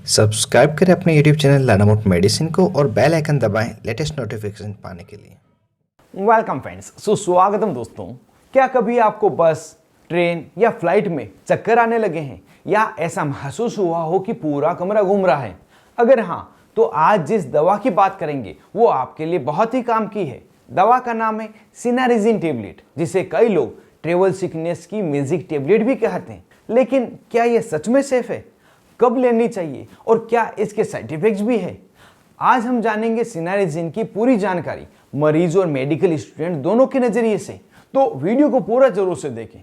Subscribe करें अपने YouTube channel लानामोट medicine को और बेल आइकन दबाएं लेटेस्ट नोटिफिकेशन पाने के लिए। वेलकम फ्रेंड्स, सुस्वागतम दोस्तों। क्या कभी आपको बस, ट्रेन या फ्लाइट में चक्कर आने लगे हैं या ऐसा महसूस हुआ हो कि पूरा कमरा घूम रहा है? अगर हाँ, तो आज जिस दवा की बात करेंगे वो आपके लिए बहुत ही काम की है। दवा का नाम है सिनारिजिन टेबलेट, जिसे कई लोग ट्रेवल सिकनेस की मैजिक टेबलेट भी कहते हैं। लेकिन क्या यह सच में सेफ है? कब लेनी चाहिए और क्या इसके साइड इफेक्ट्स भी है? आज हम जानेंगे सिनारिजिन की पूरी जानकारी मरीज और मेडिकल स्टूडेंट दोनों के नजरिए से, तो वीडियो को पूरा जरूर से देखें।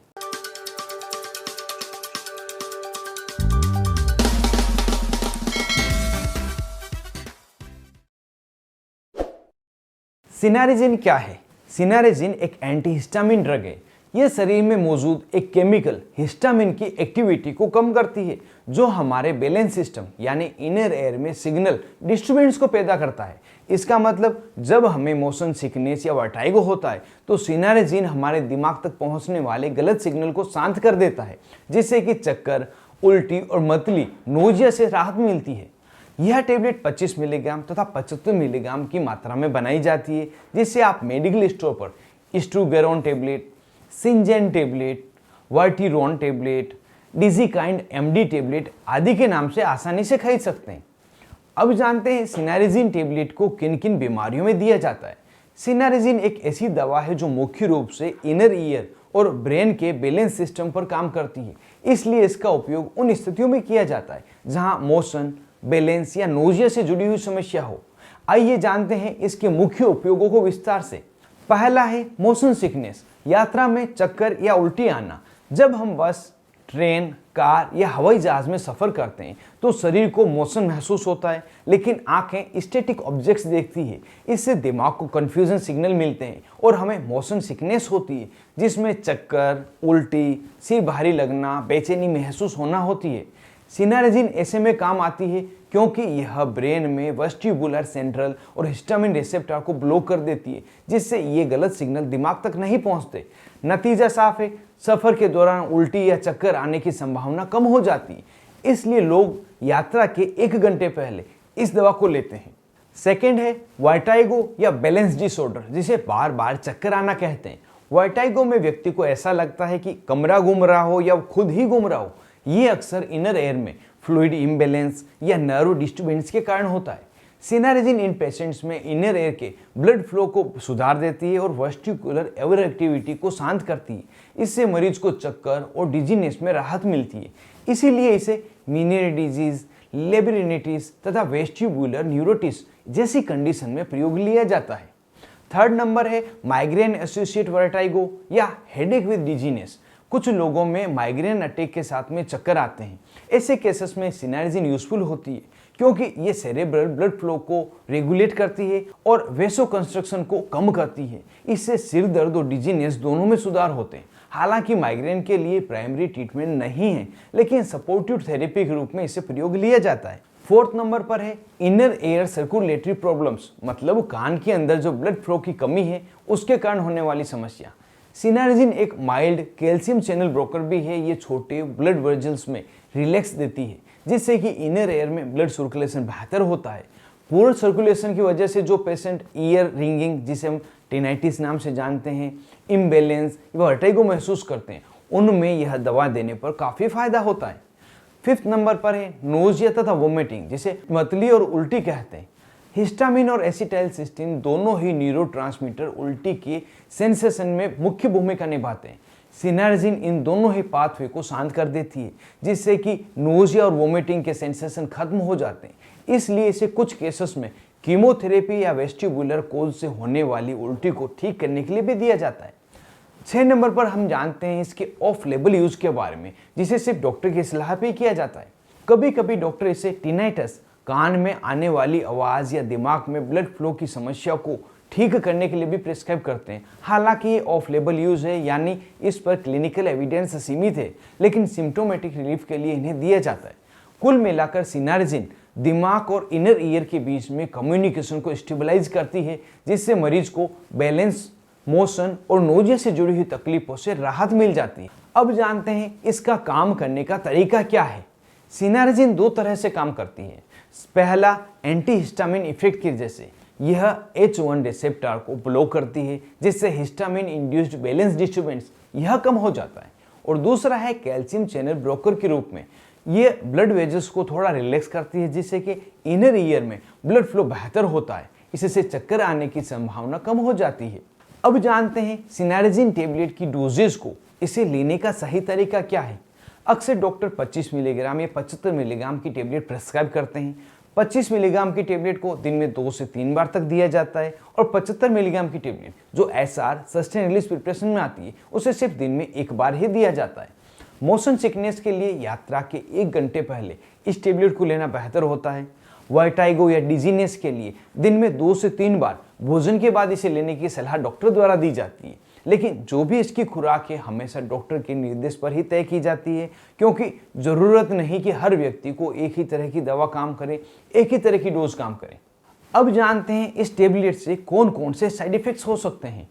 सिनारिजिन क्या है? सिनारिजिन एक एंटीहिस्टामिन ड्रग है। यह शरीर में मौजूद एक केमिकल हिस्टामिन की एक्टिविटी को कम करती है, जो हमारे बैलेंस सिस्टम यानी इनर एयर में सिग्नल डिस्टर्बेंस को पैदा करता है। इसका मतलब जब हमें मोशन सिकनेस या वर्टाइगो होता है तो सिनारिजिन हमारे दिमाग तक पहुंचने वाले गलत सिग्नल को शांत कर देता है, जिससे कि चक्कर, उल्टी और मतली नोजिया से राहत मिलती है। यह टेबलेट 25 मिलीग्राम तथा 75 मिलीग्राम की मात्रा में बनाई जाती है, जिससे आप मेडिकल स्टोर पर स्ट्रूगेरोन टेबलेट, सिंजेन टेबलेट, वर्टिरोन टेबलेट, डिजिकाइंड एमडी टेबलेट आदि के नाम से आसानी से खरीद सकते हैं। अब जानते हैं सिनारिजिन टेबलेट को किन किन बीमारियों में दिया जाता है। सिनारिजिन एक ऐसी दवा है जो मुख्य रूप से इनर ईयर और ब्रेन के बैलेंस सिस्टम पर काम करती है, इसलिए इसका उपयोग उन स्थितियों में किया जाता है जहां मोशन, बैलेंस या नोजिया से जुड़ी हुई समस्या हो। आइए जानते हैं इसके मुख्य उपयोगों को विस्तार से। पहला है मोशन सिकनेस, यात्रा में चक्कर या उल्टी आना। जब हम बस, ट्रेन, कार या हवाई जहाज में सफर करते हैं तो शरीर को मोशन महसूस होता है, लेकिन आंखें स्टैटिक ऑब्जेक्ट्स देखती है। इससे दिमाग को कंफ्यूजन सिग्नल मिलते हैं और हमें मोशन सिकनेस होती है, जिसमें चक्कर, उल्टी, सिर भारी लगना, बेचैनी महसूस होना होती है। सिनारिजिन ऐसे में काम आती है क्योंकि यह ब्रेन में वेस्टिबुलर, सेंट्रल और हिस्टामिन रिसेप्टर को ब्लॉक कर देती है, जिससे ये गलत सिग्नल दिमाग तक नहीं पहुंचते। नतीजा साफ है, सफर के दौरान उल्टी या चक्कर आने की संभावना कम हो जाती है। इसलिए लोग यात्रा के 1 घंटे पहले इस दवा को लेते हैं। सेकेंड है वर्टाइगो या बैलेंस डिसऑर्डर, जिसे बार बार चक्कर आना कहते हैं। वर्टाइगो में व्यक्ति को ऐसा लगता है कि कमरा घूम रहा हो या खुद ही घूम रहा हो। ये अक्सर इनर एयर में फ्लूइड इम्बैलेंस या नर्व डिस्टर्बेंस के कारण होता है। सिनारिजिन इन पेशेंट्स में इनर एयर के ब्लड फ्लो को सुधार देती है और वेस्टिकुलर एवर एक्टिविटी को शांत करती है। इससे मरीज को चक्कर और डिजीनेस में राहत मिलती है। इसीलिए इसे मीनियर डिजीज, लेब्रिनिटिस तथा वेस्टिबुलर न्यूरोटिस जैसी कंडीशन में प्रयोग लिया जाता है। थर्ड नंबर है माइग्रेन एसोसिएट वर्टाइगो या हेडेक विद डिजीनेस। कुछ लोगों में माइग्रेन अटैक के साथ में चक्कर आते हैं। ऐसे केसेस में सिनारिजिन यूजफुल होती है क्योंकि ये सेरेब्रल ब्लड फ्लो को रेगुलेट करती है और वेसो कंस्ट्रक्शन को कम करती है। इससे सिर दर्द और डिजीनेस दोनों में सुधार होते हैं। हालांकि माइग्रेन के लिए प्राइमरी ट्रीटमेंट नहीं है, लेकिन सपोर्टिव थेरेपी के रूप में इसे प्रयोग लिया जाता है। फोर्थ नंबर पर है इनर एयर सर्कुलेटरी प्रॉब्लम्स, मतलब कान के अंदर जो ब्लड फ्लो की कमी है उसके कारण होने वाली समस्या। सिनारिजिन एक माइल्ड कैल्शियम चैनल ब्रोकर भी है। ये छोटे ब्लड वेसल्स में रिलैक्स देती है, जिससे कि इनर एयर में ब्लड सर्कुलेशन बेहतर होता है। पूर्ण सर्कुलेशन की वजह से जो पेशेंट ईयर रिंगिंग, जिसे हम टिनाइटिस नाम से जानते हैं, इम्बैलेंस या वर्टाइगो महसूस करते हैं, उनमें यह दवा देने पर काफ़ी फायदा होता है। फिफ्थ नंबर पर है नोजिया तथा वोमिटिंग, जिसे मतली और उल्टी कहते हैं। हिस्टामिन और एसिटाइलसिस्टीन दोनों ही न्यूरोट्रांसमीटर उल्टी के सेंसेशन में मुख्य भूमिका निभाते हैं। सिनारिजिन इन दोनों ही पाथवे को शांत कर देती है, जिससे कि नोजिया और वोमिटिंग के सेंसेशन खत्म हो जाते हैं। इसलिए इसे कुछ केसेस में कीमोथेरेपी या वेस्टिबुलर कोज से होने वाली उल्टी को ठीक करने के लिए भी दिया जाता है। 6 नंबर पर हम जानते हैं इसके ऑफ लेबल यूज के बारे में, जिसे सिर्फ डॉक्टर की सलाह पे किया जाता है। कभी कभी डॉक्टर इसे टिनाइटस, कान में आने वाली आवाज़ या दिमाग में ब्लड फ्लो की समस्या को ठीक करने के लिए भी प्रिस्क्राइब करते हैं। हालांकि ये ऑफ लेबल यूज है, यानी इस पर क्लिनिकल एविडेंस सीमित है, लेकिन सिम्टोमेटिक रिलीफ के लिए इन्हें दिया जाता है। कुल मिलाकर सिनारिजिन दिमाग और इनर ईयर के बीच में कम्युनिकेशन को स्टेबलाइज करती है, जिससे मरीज को बैलेंस, मोशन और नोजिया से जुड़ी हुई तकलीफों से राहत मिल जाती है। अब जानते हैं इसका काम करने का तरीका क्या है। सिनारेजिन दो तरह से काम करती है। पहला, एंटीहिस्टामिन इफेक्ट की वजह से यह H1 रिसेप्टर को ब्लॉक करती है, जिससे हिस्टामिन इंड्यूस्ड बैलेंस डिस्टर्बेंस यह कम हो जाता है। और दूसरा है कैल्शियम चैनल ब्रोकर के रूप में, ये ब्लड वेजल्स को थोड़ा रिलैक्स करती है, जिससे कि इनर ईयर में ब्लड फ्लो बेहतर होता है। इससे चक्कर आने की संभावना कम हो जाती है। अब जानते हैं सिनारेजिन टेबलेट की डोजेज को, इसे लेने का सही तरीका क्या है। अक्सर डॉक्टर 25 मिलीग्राम या 75 मिलीग्राम की टेबलेट प्रेस्क्राइब करते हैं। 25 मिलीग्राम की टेबलेट को दिन में 2 से 3 बार तक दिया जाता है और 75 मिलीग्राम की टेबलेट जो SR सस्टेन रिलीज प्रिपरेशन में आती है, उसे सिर्फ दिन में 1 बार ही दिया जाता है। मोशन सिकनेस के लिए यात्रा के 1 घंटे पहले इस टेबलेट को लेना बेहतर होता है। वर्टाइगो या डिजीनेस के लिए दिन में 2 से 3 बार भोजन के बाद इसे लेने की सलाह डॉक्टर द्वारा दी जाती है, लेकिन जो भी इसकी खुराक है हमेशा डॉक्टर के निर्देश पर ही तय की जाती है, क्योंकि जरूरत नहीं कि हर व्यक्ति को एक ही तरह की दवा काम करे, एक ही तरह की डोज काम करे। अब जानते हैं इस टेबलेट से कौन कौन से साइड इफेक्ट्स हो सकते हैं।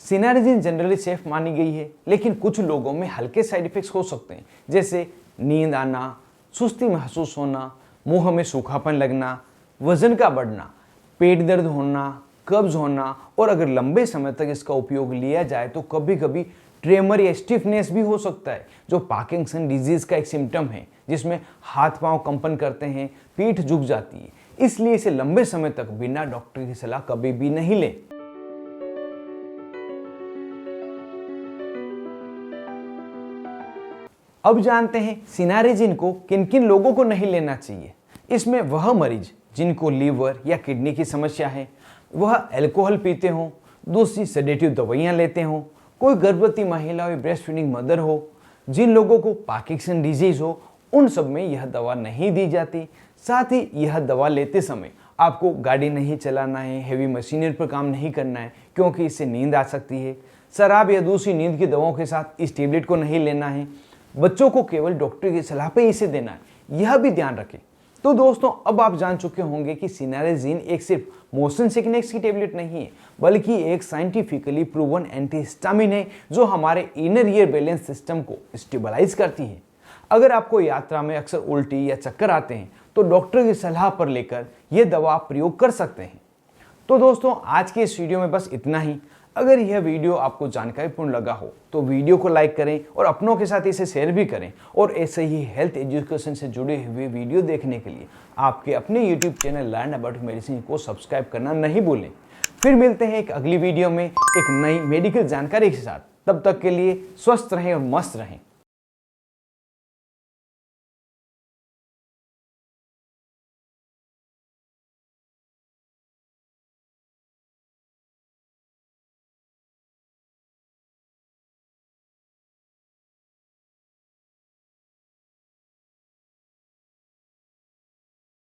सिनारेजिन जनरली सेफ मानी गई है, लेकिन कुछ लोगों में हल्के साइड इफेक्ट्स हो सकते हैं, जैसे नींद आना, सुस्ती महसूस होना, मुंह में सूखापन लगना, वजन का बढ़ना, पेट दर्द होना, कब्ज होना, और अगर लंबे समय तक इसका उपयोग लिया जाए तो कभी कभी ट्रेमर या स्टिफनेस भी हो सकता है, जो पार्किंसन डिजीज का एक सिम्टम है, जिसमें हाथ पांव कंपन करते हैं, पीठ झुक जाती है। इसलिए इसे लंबे समय तक बिना डॉक्टर की सलाह कभी भी नहीं लें। अब जानते हैं सिनारेजिन को किन किन लोगों को नहीं लेना चाहिए। इसमें वह मरीज जिनको लीवर या किडनी की समस्या है, वह अल्कोहल पीते हों, दूसरी सेडेटिव दवाइयां लेते हों, कोई गर्भवती महिला या ब्रेस्ट फीडिंग मदर हो, जिन लोगों को पार्किंसन डिजीज हो, उन सब में यह दवा नहीं दी जाती। साथ ही यह दवा लेते समय आपको गाड़ी नहीं चलाना है, हेवी मशीनरी पर काम नहीं करना है, क्योंकि इससे नींद आ सकती है। शराब या दूसरी नींद की दवाओं के साथ इस टेबलेट को नहीं लेना है। बच्चों को केवल डॉक्टर की सलाह पे इसे देना है, यह भी ध्यान रखें। तो दोस्तों, अब आप जान चुके होंगे कि सिनारेजिन एक सिर्फ मोशन सिकनेस की टेबलेट नहीं है, बल्कि एक साइंटिफिकली प्रूवन एंटीहिस्टामिन है, जो हमारे इनर ईयर बैलेंस सिस्टम को स्टेबलाइज करती है। अगर आपको यात्रा में अक्सर उल्टी या चक्कर आते हैं तो डॉक्टर की सलाह पर लेकर यह दवा प्रयोग कर सकते हैं। तो दोस्तों, आज के इस वीडियो में बस इतना ही। अगर यह वीडियो आपको जानकारीपूर्ण लगा हो तो वीडियो को लाइक करें और अपनों के साथ इसे शेयर भी करें। और ऐसे ही हेल्थ एजुकेशन से जुड़े हुए वीडियो देखने के लिए आपके अपने YouTube channel learn about medicine को सब्सक्राइब करना नहीं भूलें। फिर मिलते हैं एक अगली वीडियो में एक नई मेडिकल जानकारी के साथ। तब तक के लिए स्वस्थ रहें और मस्त रहें।